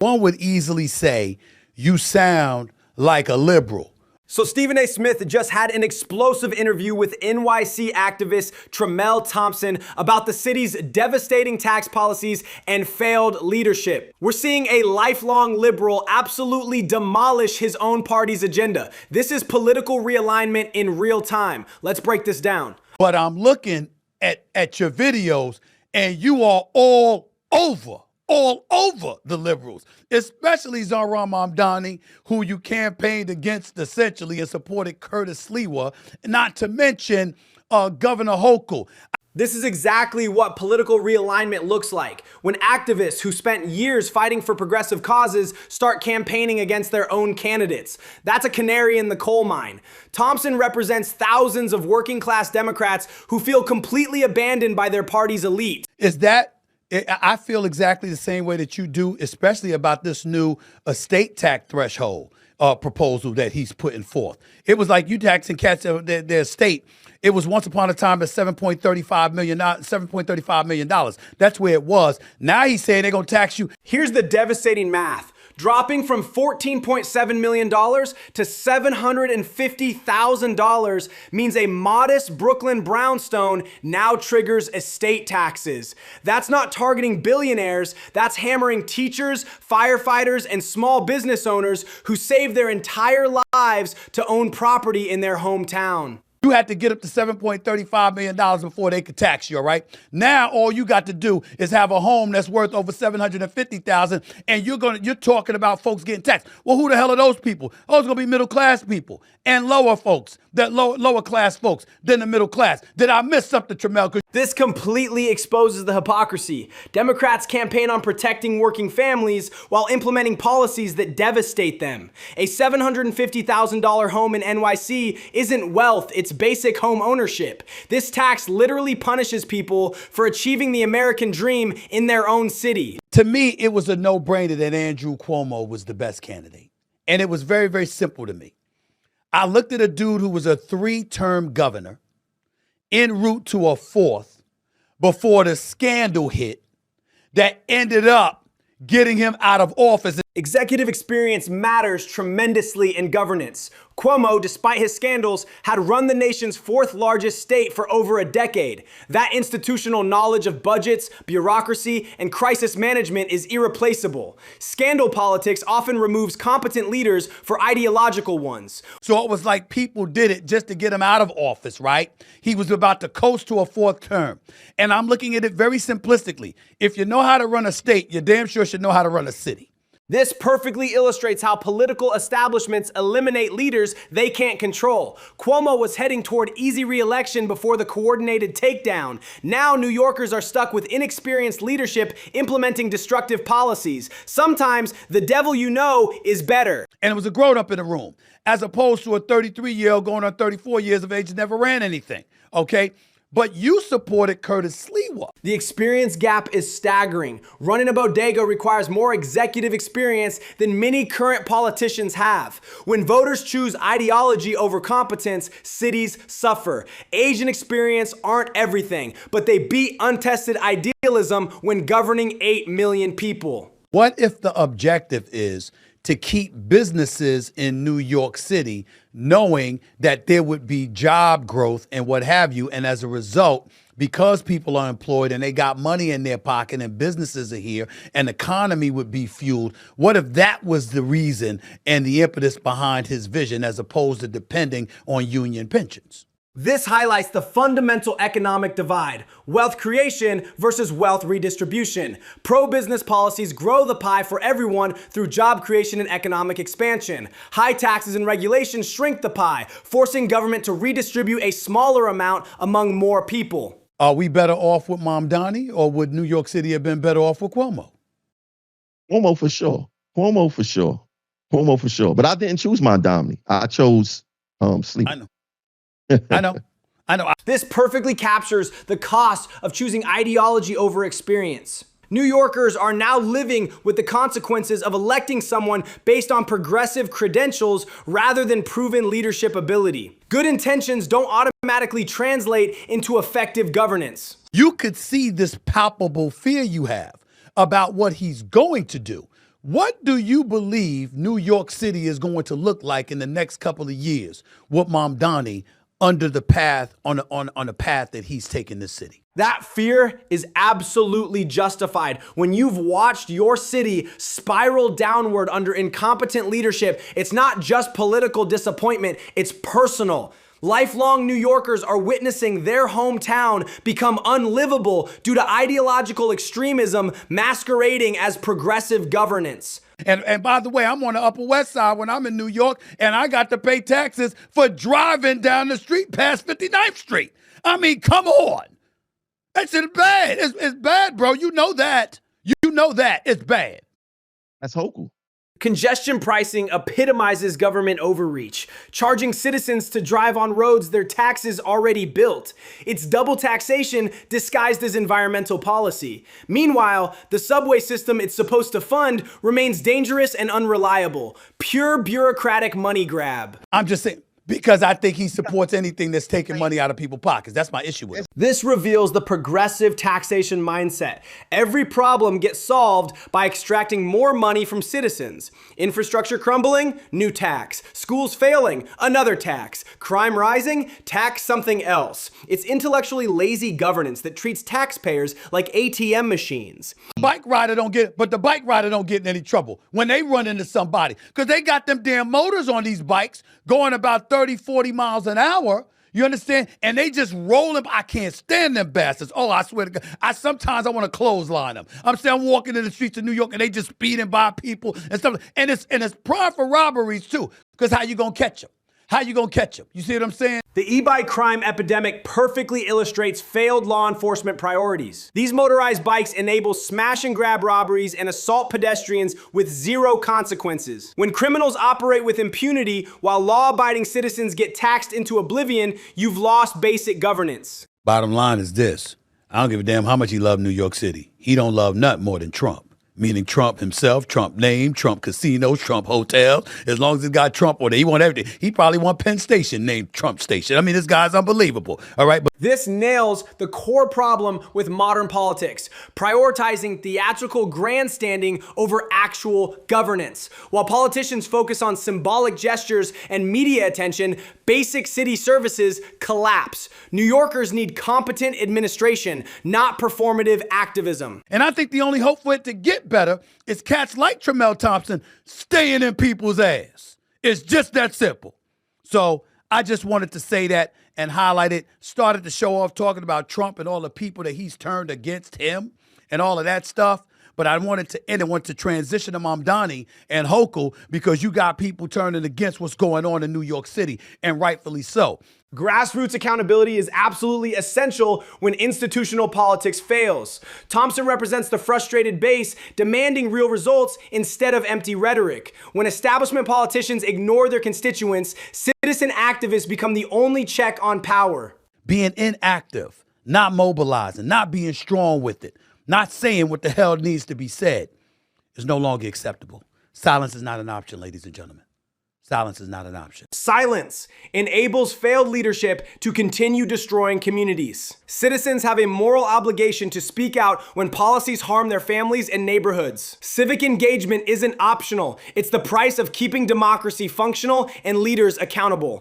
One would easily say you sound like a liberal. So Stephen A. Smith just had an explosive interview with NYC activist Tremel Thompson about the city's devastating tax policies and failed leadership. We're seeing a lifelong liberal absolutely demolish his own party's agenda. This is political realignment in real time. Let's break this down. But I'm looking at your videos and you are all over the liberals, especially Zohran Mamdani, who you campaigned against essentially and supported Curtis Sliwa, not to mention Governor Hochul. This is exactly what political realignment looks like, when activists who spent years fighting for progressive causes start campaigning against their own candidates. That's a canary in the coal mine. Thompson represents thousands of working class Democrats who feel completely abandoned by their party's elite. I feel exactly the same way that you do, especially about this new estate tax threshold proposal that he's putting forth. It was like you taxing cats their estate. It was once upon a time at $7.35 million. That's where it was. Now he's saying they're going to tax you. Here's the devastating math. Dropping from $14.7 million to $750,000 means a modest Brooklyn brownstone now triggers estate taxes. That's not targeting billionaires, that's hammering teachers, firefighters, and small business owners who save their entire lives to own property in their hometown. You had to get up to $7.35 million before they could tax you, all right? Now all you got to do is have a home that's worth over $750,000, and you're talking about folks getting taxed. Well, who the hell are those people? Those are gonna be middle class people and lower folks, lower class folks than the middle class. Did I miss something, Tremel? This completely exposes the hypocrisy. Democrats campaign on protecting working families while implementing policies that devastate them. A $750,000 home in NYC isn't wealth, it's basic home ownership. This tax literally punishes people for achieving the American dream in their own city. To me, it was a no-brainer that Andrew Cuomo was the best candidate. And it was very, very simple to me. I looked at a dude who was a 3-term governor, en route to a 4th, before the scandal hit that ended up getting him out of office. Executive experience matters tremendously in governance. Cuomo, despite his scandals, had run the nation's 4th largest state for over a decade. That institutional knowledge of budgets, bureaucracy, and crisis management is irreplaceable. Scandal politics often removes competent leaders for ideological ones. So it was like people did it just to get him out of office, right? He was about to coast to a 4th term. And I'm looking at it very simplistically. If you know how to run a state, you damn sure should know how to run a city. This perfectly illustrates how political establishments eliminate leaders they can't control. Cuomo was heading toward easy re-election before the coordinated takedown. Now New Yorkers are stuck with inexperienced leadership implementing destructive policies. Sometimes the devil you know is better. And it was a grown-up in the room, as opposed to a 33-year-old going on 34 years of age and never ran anything, okay? But you supported Curtis Sliwa. The experience gap is staggering. Running a bodega requires more executive experience than many current politicians have. When voters choose ideology over competence, cities suffer. Age and experience aren't everything, but they beat untested idealism when governing 8 million people. What if the objective is to keep businesses in New York City knowing that there would be job growth and what have you, and as a result, because people are employed and they got money in their pocket and businesses are here and the economy would be fueled, what if that was the reason and the impetus behind his vision as opposed to depending on union pensions? This highlights the fundamental economic divide, wealth creation versus wealth redistribution. Pro-business policies grow the pie for everyone through job creation and economic expansion. High taxes and regulations shrink the pie, forcing government to redistribute a smaller amount among more people. Are we better off with Mamdani, or would New York City have been better off with Cuomo? Cuomo for sure. Cuomo for sure. Cuomo for sure. But I didn't choose Mamdani. I chose Sleep. I know. I know. This perfectly captures the cost of choosing ideology over experience. New Yorkers are now living with the consequences of electing someone based on progressive credentials rather than proven leadership ability. Good intentions don't automatically translate into effective governance. You could see this palpable fear you have about what he's going to do What do you believe New York City is going to look like in the next couple of years with Mamdani under the path on the path that he's taken this city? That fear is absolutely justified. When you've watched your city spiral downward under incompetent leadership, it's not just political disappointment, it's personal. Lifelong New Yorkers are witnessing their hometown become unlivable due to ideological extremism masquerading as progressive governance. And by the way, I'm on the Upper West Side when I'm in New York, and I got to pay taxes for driving down the street past 59th Street. I mean, come on. That's bad. It's bad, bro. You know that. You know that. It's bad. That's Hochul. Congestion pricing epitomizes government overreach, charging citizens to drive on roads their taxes already built. It's double taxation disguised as environmental policy. Meanwhile, the subway system it's supposed to fund remains dangerous and unreliable. Pure bureaucratic money grab. I'm just saying, because I think he supports anything that's taking money out of people's pockets. That's my issue with him. This reveals the progressive taxation mindset. Every problem gets solved by extracting more money from citizens. Infrastructure crumbling? New tax. Schools failing? Another tax. Crime rising? Tax something else. It's intellectually lazy governance that treats taxpayers like ATM machines. Bike rider don't get it, but the bike rider don't get in any trouble when they run into somebody, because they got them damn motors on these bikes going about 30, 40 miles an hour. You understand? And they just roll them. I can't stand them bastards. Oh, I swear to God. Sometimes I want to clothesline them. I'm walking in the streets of New York and they just speeding by people and stuff. And it's prime for robberies too. Because how you gonna catch them? How you gonna catch them? You see what I'm saying? The e-bike crime epidemic perfectly illustrates failed law enforcement priorities. These motorized bikes enable smash and grab robberies and assault pedestrians with zero consequences. When criminals operate with impunity while law-abiding citizens get taxed into oblivion, you've lost basic governance. Bottom line is this. I don't give a damn how much he loved New York City. He don't love nothing more than Trump. Meaning Trump himself, Trump name, Trump casinos, Trump hotels. As long as it's got Trump on it, he want everything. He probably want Penn Station named Trump Station. I mean, this guy's unbelievable. All right. But this nails the core problem with modern politics, prioritizing theatrical grandstanding over actual governance. While politicians focus on symbolic gestures and media attention, basic city services collapse. New Yorkers need competent administration, not performative activism. And I think the only hope for it to get better is cats like Tremel Thompson staying in people's ass. It's just that simple. So I just wanted to say that and highlight it. Started to show off talking about Trump and all the people that he's turned against him and all of that stuff. But I wanted to end and want to transition to Mamdani and Hochul, because you got people turning against what's going on in New York City, and rightfully so. Grassroots accountability is absolutely essential when institutional politics fails. Thompson represents the frustrated base demanding real results instead of empty rhetoric. When establishment politicians ignore their constituents, citizen activists become the only check on power. Being inactive, not mobilizing, not being strong with it, not saying what the hell needs to be said is no longer acceptable. Silence is not an option, ladies and gentlemen. Silence is not an option. Silence enables failed leadership to continue destroying communities. Citizens have a moral obligation to speak out when policies harm their families and neighborhoods. Civic engagement isn't optional. It's the price of keeping democracy functional and leaders accountable.